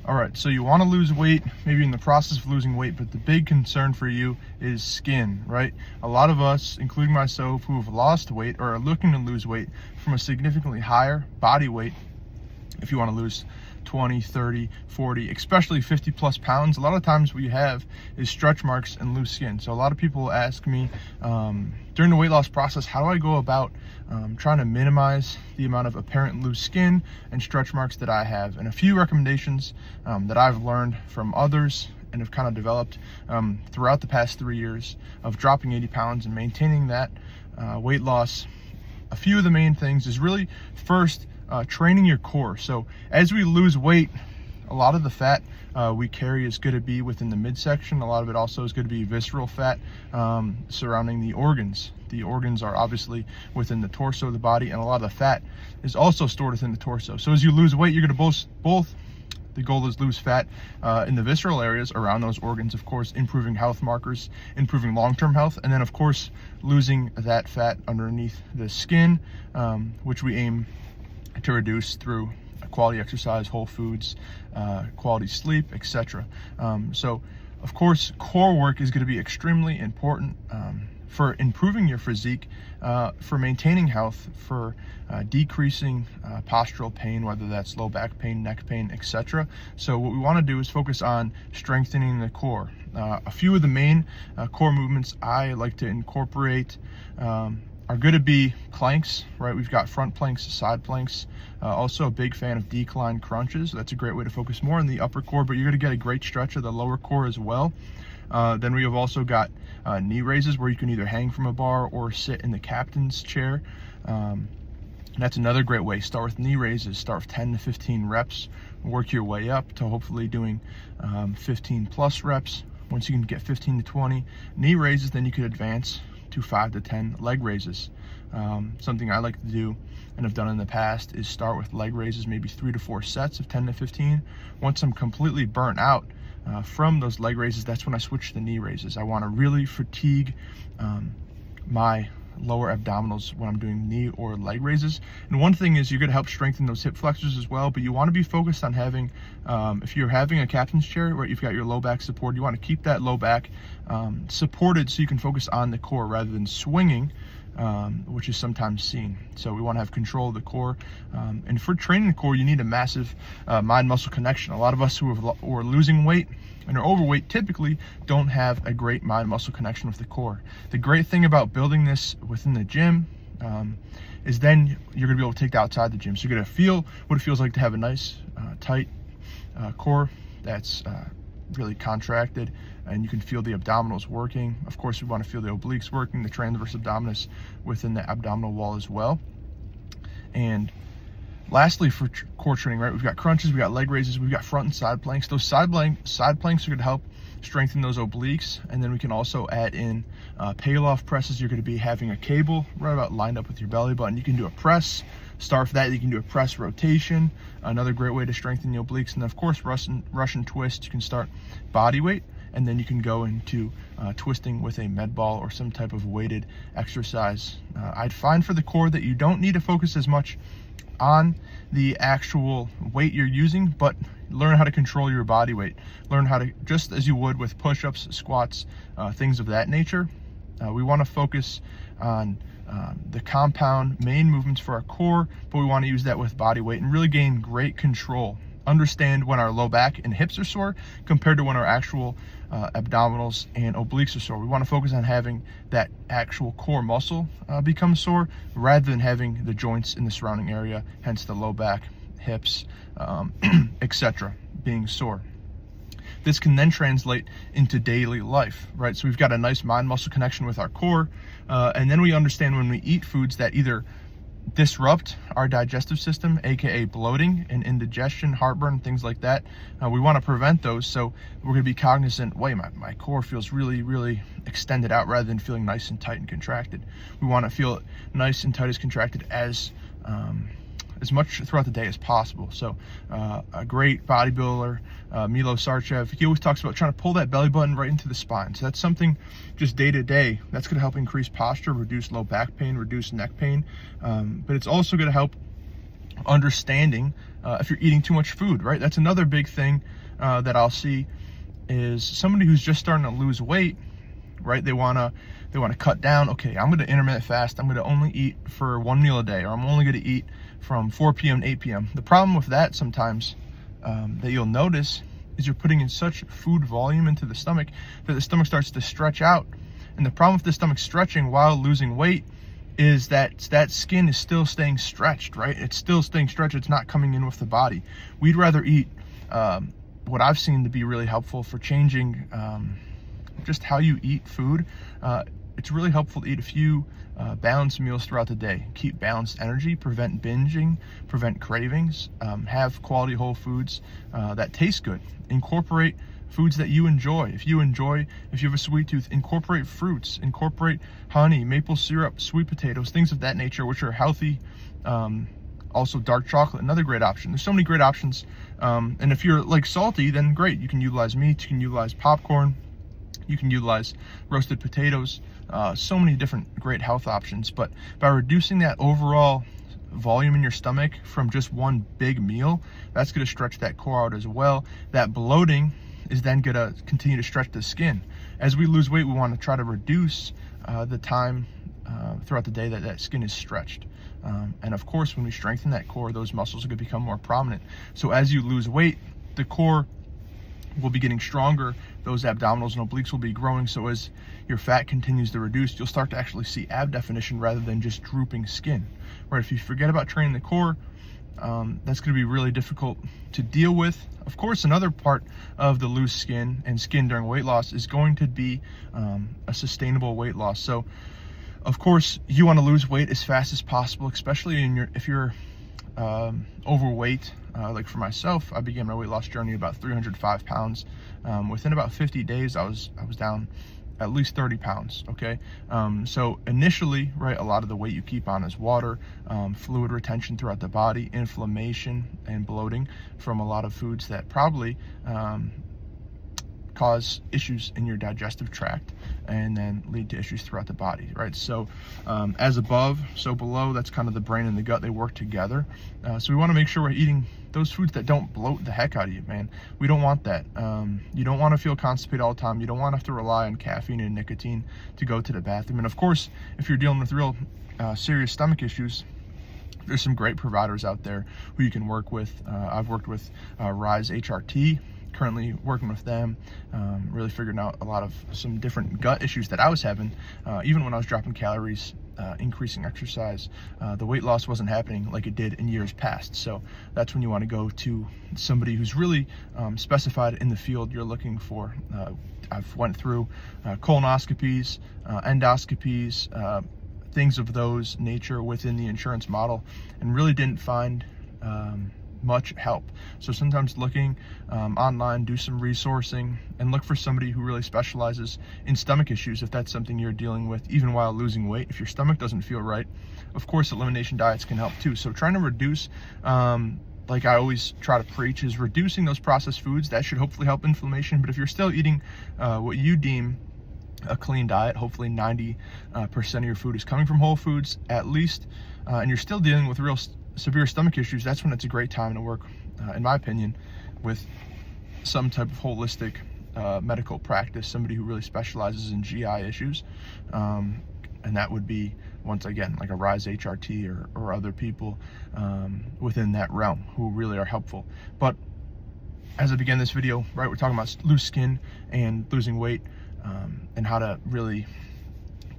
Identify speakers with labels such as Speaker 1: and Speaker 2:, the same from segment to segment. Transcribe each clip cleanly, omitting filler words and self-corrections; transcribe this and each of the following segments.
Speaker 1: All right, so you want to lose weight, maybe in the process of losing weight, but the big concern for you is skin, right? A lot of us, including myself, who have lost weight or are looking to lose weight from a significantly higher body weight, if you want to lose 20, 30, 40, especially 50 plus pounds, a lot of times what you have is stretch marks and loose skin. So a lot of people ask me during the weight loss process, how do I go about trying to minimize the amount of apparent loose skin and stretch marks that I have? And a few recommendations that I've learned from others and have kind of developed throughout the past 3 years of dropping 80 pounds and maintaining that weight loss. A few of the main things is really first, training your core. So as we lose weight, a lot of the fat we carry is going to be within the midsection. A lot of it also is going to be visceral fat surrounding the organs. The organs are obviously within the torso of the body, and a lot of the fat is also stored within the torso. So as you lose weight, you're going to both the goal is lose fat in the visceral areas around those organs, of course, improving health markers, improving long-term health, and then of course losing that fat underneath the skin, which we aim to reduce through quality exercise, whole foods, quality sleep, etc. So of course, core work is going to be extremely important for improving your physique, for maintaining health, for decreasing postural pain, whether that's low back pain, neck pain, etc. So what we want to do is focus on strengthening the core. A few of the main core movements I like to incorporate are going to be planks, right? We've got front planks, side planks. Also a big fan of decline crunches. That's a great way to focus more on the upper core, but you're going to get a great stretch of the lower core as well. Then we have also got knee raises where you can either hang from a bar or sit in the captain's chair. That's another great way. Start with knee raises, start with 10 to 15 reps, work your way up to hopefully doing 15 plus reps. Once you can get 15 to 20 knee raises, then you could advance to 5 to 10 leg raises. Something I like to do and have done in the past is start with leg raises, maybe 3 to 4 sets of 10 to 15. Once I'm completely burnt out from those leg raises, that's when I switch to the knee raises. I want to really fatigue my lower abdominals when I'm doing knee or leg raises. And one thing is you're going to help strengthen those hip flexors as well, but you want to be focused on having, if you're having a captain's chair where you've got your low back support, you want to keep that low back supported so you can focus on the core rather than swinging, which is sometimes seen. So we want to have control of the core. And for training the core, you need a massive mind-muscle connection. A lot of us who are losing weight and are overweight typically don't have a great mind-muscle connection with the core. The great thing about building this within the gym is then you're going to be able to take that outside the gym. So you're going to feel what it feels like to have a nice, tight core that's really contracted, and you can feel the abdominals working. Of course, we want to feel the obliques working, the transverse abdominis within the abdominal wall as well. And lastly, for core training, right, we've got crunches, we've got leg raises, we've got front and side planks. Those side planks are going to help strengthen those obliques, and then we can also add in pay-off presses. You're going to be having a cable right about lined up with your belly button. You can do a press. Start with that. You can do a press rotation, another great way to strengthen the obliques. And of course, Russian twist. You can start body weight, and then you can go into twisting with a med ball or some type of weighted exercise. I'd find for the core that you don't need to focus as much on the actual weight you're using, but learn how to control your body weight. Learn how to, just as you would with push-ups, squats, things of that nature. We want to focus on the compound main movements for our core, but we want to use that with body weight and really gain great control. Understand when our low back and hips are sore compared to when our actual abdominals and obliques are sore. We want to focus on having that actual core muscle become sore rather than having the joints in the surrounding area, hence the low back, hips, etc. being sore. This can then translate into daily life, right? So we've got a nice mind-muscle connection with our core, and then we understand when we eat foods that either disrupt our digestive system, aka bloating and indigestion, heartburn, things like that. We want to prevent those, so we're going to be cognizant, wait, my core feels really, really extended out rather than feeling nice and tight and contracted. We want to feel nice and tight as contracted as much throughout the day as possible. So a great bodybuilder, Milo Sarchev, he always talks about trying to pull that belly button right into the spine. So that's something just day to day that's going to help increase posture, reduce low back pain, reduce neck pain, but it's also going to help understanding if you're eating too much food, right? That's another big thing that I'll see is somebody who's just starting to lose weight, right? They wanna cut down. Okay, I'm gonna intermittent fast. I'm gonna only eat for 1 meal a day, or I'm only gonna eat from 4 p.m. to 8 p.m. The problem with that sometimes that you'll notice is you're putting in such food volume into the stomach that the stomach starts to stretch out. And the problem with the stomach stretching while losing weight is that skin is still staying stretched, right? It's still staying stretched. It's not coming in with the body. We'd rather eat what I've seen to be really helpful for changing just how you eat food. It's really helpful to eat a few balanced meals throughout the day. Keep balanced energy, prevent binging, prevent cravings, have quality whole foods that taste good. Incorporate foods that you enjoy. If you have a sweet tooth, incorporate fruits, incorporate honey, maple syrup, sweet potatoes, things of that nature, which are healthy. Also dark chocolate, another great option. There's so many great options. And if you're like salty, then great. You can utilize meat, you can utilize popcorn, you can utilize roasted potatoes, so many different great health options. But by reducing that overall volume in your stomach from just one big meal, that's going to stretch that core out as well. That bloating is then going to continue to stretch the skin. As we lose weight, we want to try to reduce the time throughout the day that skin is stretched. And of course, when we strengthen that core, those muscles are going to become more prominent. So as you lose weight, the core will be getting stronger, those abdominals and obliques will be growing. So as your fat continues to reduce, you'll start to actually see ab definition rather than just drooping skin. Right? If you forget about training the core, that's going to be really difficult to deal with. Of course, another part of the loose skin and skin during weight loss is going to be a sustainable weight loss. So of course, you want to lose weight as fast as possible, especially if you're overweight. Like for myself, I began my weight loss journey about 305 pounds. Within about 50 days, I was down at least 30 pounds, okay? So initially, right, a lot of the weight you keep on is water, fluid retention throughout the body, inflammation, and bloating from a lot of foods that probably cause issues in your digestive tract and then lead to issues throughout the body, right? So as above, so below, that's kind of the brain and the gut, they work together. So we want to make sure we're eating those foods that don't bloat the heck out of you, man. We don't want that. You don't want to feel constipated all the time. You don't want to have to rely on caffeine and nicotine to go to the bathroom. And of course, if you're dealing with real serious stomach issues, there's some great providers out there who you can work with. I've worked with Rise HRT, currently working with them, really figuring out a lot of some different gut issues that I was having. Even when I was dropping calories, increasing exercise, the weight loss wasn't happening like it did in years past. So that's when you want to go to somebody who's really specified in the field you're looking for. I've went through colonoscopies, endoscopies, things of those nature within the insurance model, and really didn't find much help. So sometimes looking online, do some resourcing and look for somebody who really specializes in stomach issues if that's something you're dealing with, even while losing weight. If your stomach doesn't feel right, of course elimination diets can help too. So trying to reduce, like I always try to preach, is reducing those processed foods. That should hopefully help inflammation. But if you're still eating what you deem a clean diet, hopefully 90% of your food is coming from whole foods at least, and you're still dealing with real severe stomach issues, that's when it's a great time to work, in my opinion, with some type of holistic medical practice, somebody who really specializes in GI issues. And that would be, once again, like a Rise HRT or other people within that realm who really are helpful. But as I began this video, right, we're talking about loose skin and losing weight, and how to really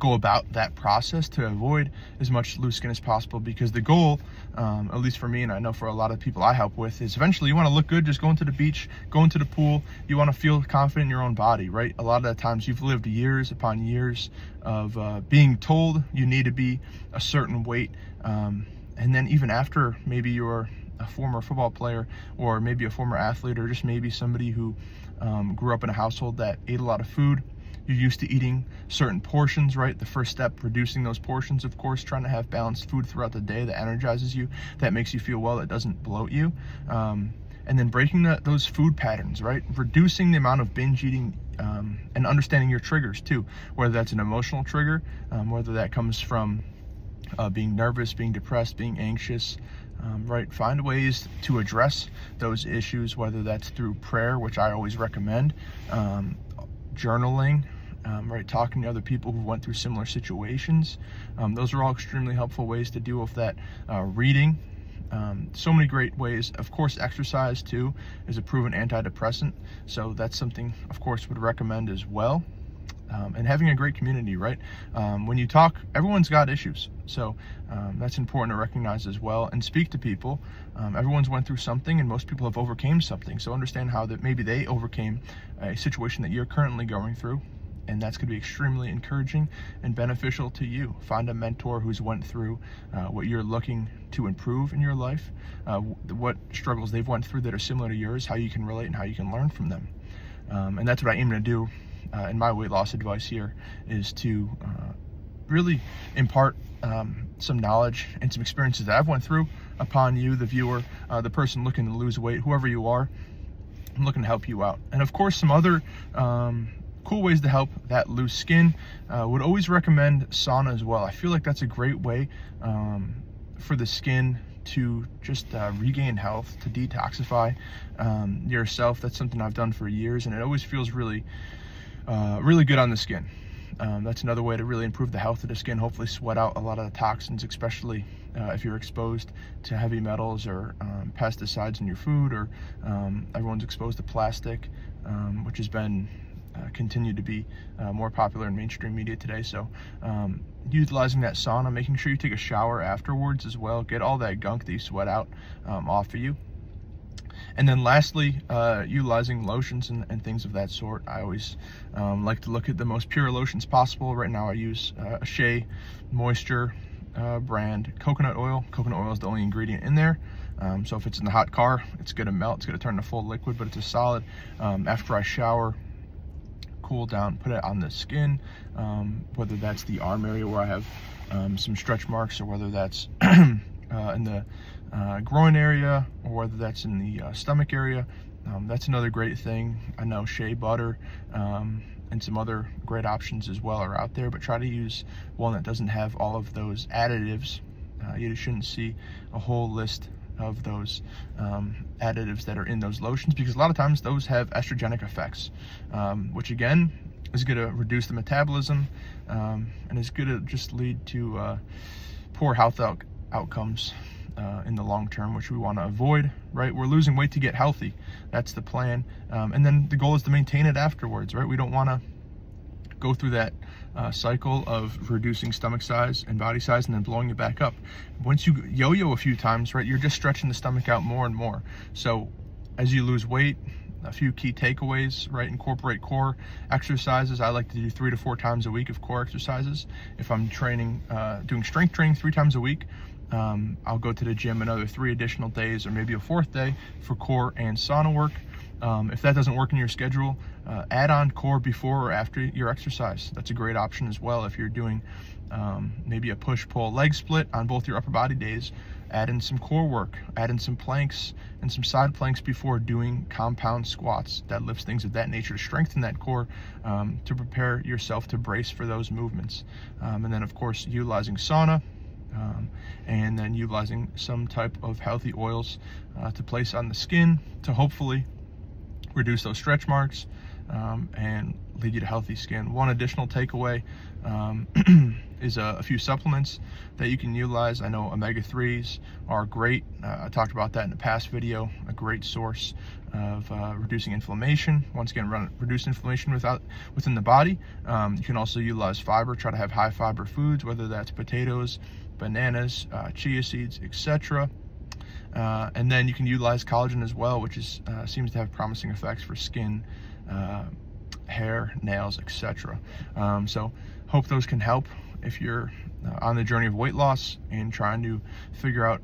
Speaker 1: go about that process to avoid as much loose skin as possible. Because the goal, at least for me, and I know for a lot of people I help with, is eventually you want to look good just going to the beach, going to the pool. You want to feel confident in your own body, right? A lot of the times you've lived years upon years of being told you need to be a certain weight, and then even after maybe you're a former football player, or maybe a former athlete, or just maybe somebody who grew up in a household that ate a lot of food. You're used to eating certain portions, right? The first step, reducing those portions, of course, trying to have balanced food throughout the day that energizes you, that makes you feel well, that doesn't bloat you. And then breaking those food patterns, right? Reducing the amount of binge eating, and understanding your triggers too, whether that's an emotional trigger, whether that comes from being nervous, being depressed, being anxious, right? Find ways to address those issues, whether that's through prayer, which I always recommend, journaling, right? Talking to other people who went through similar situations. Those are all extremely helpful ways to deal with that. Reading. So many great ways. Of course, exercise too is a proven antidepressant, so that's something, of course, would recommend as well. And having a great community, right? When you talk, everyone's got issues, so that's important to recognize as well, and speak to people. Everyone's went through something, and most people have overcame something, so understand how that maybe they overcame a situation that you're currently going through, and that's going to be extremely encouraging and beneficial to you. Find a mentor who's went through what you're looking to improve in your life, what struggles they've went through that are similar to yours, how you can relate and how you can learn from them. And that's what I aim to do in my weight loss advice here, is to really impart some knowledge and some experiences that I've went through upon you, the viewer, the person looking to lose weight, whoever you are. I'm looking to help you out. And of course, some other cool ways to help that loose skin. Would always recommend sauna as well. I feel like that's a great way for the skin to just regain health, to detoxify yourself. That's something I've done for years, and it always feels really good on the skin. That's another way to really improve the health of the skin, hopefully sweat out a lot of the toxins, especially if you're exposed to heavy metals or pesticides in your food, or everyone's exposed to plastic, which has been continued to be more popular in mainstream media today. So utilizing that sauna, making sure you take a shower afterwards as well, get all that gunk that you sweat out off of you. And then lastly, utilizing lotions and things of that sort. I always like to look at the most pure lotions possible. Right now I use a Shea Moisture brand coconut oil. Coconut oil is the only ingredient in there. So if it's in the hot car, it's gonna melt, it's gonna turn to full liquid, but it's a solid. After I shower, cool down, put it on the skin, whether that's the arm area where I have some stretch marks, or whether that's in the groin area, or whether that's in the stomach area. That's another great thing. I know shea butter and some other great options as well are out there, but try to use one that doesn't have all of those additives. You shouldn't see a whole list of those additives that are in those lotions, because a lot of times those have estrogenic effects, which again is going to reduce the metabolism and is going to just lead to poor health outcomes in the long term, which we want to avoid, right? We're losing weight to get healthy. That's the plan. And then the goal is to maintain it afterwards, right? We don't want to go through that cycle of reducing stomach size and body size and then blowing it back up. Once you yo-yo a few times, right, you're just stretching the stomach out more and more. So as you lose weight, a few key takeaways, right? Incorporate core exercises. I like to do 3 to 4 times a week of core exercises. If I'm training, doing strength training 3 times a week, I'll go to the gym another 3 additional days, or maybe a 4th day for core and sauna work. If that doesn't work in your schedule, add on core before or after your exercise. That's a great option as well. If you're doing maybe a push-pull leg split on both your upper body days, add in some core work, add in some planks and some side planks before doing compound squats, deadlifts, things of that nature, to strengthen that core, to prepare yourself to brace for those movements. And then of course utilizing sauna, and then utilizing some type of healthy oils to place on the skin to hopefully reduce those stretch marks and lead you to healthy skin. One additional takeaway is a few supplements that you can utilize. I know omega-3s are great. I talked about that in the past video. A great source of reducing inflammation. Once again, reduce inflammation within the body. You can also utilize fiber. Try to have high fiber foods, whether that's potatoes, bananas, chia seeds, etc. And then you can utilize collagen as well, which seems to have promising effects for skin, hair, nails, etc. So hope those can help if you're on the journey of weight loss and trying to figure out,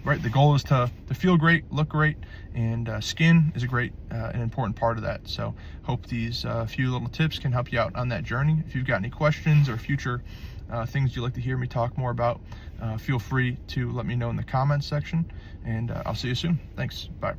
Speaker 1: right, the goal is to feel great, look great, and skin is a great and important part of that. So hope these few little tips can help you out on that journey. If you've got any questions or future things you'd like to hear me talk more about, feel free to let me know in the comments section, and I'll see you soon. Thanks. Bye.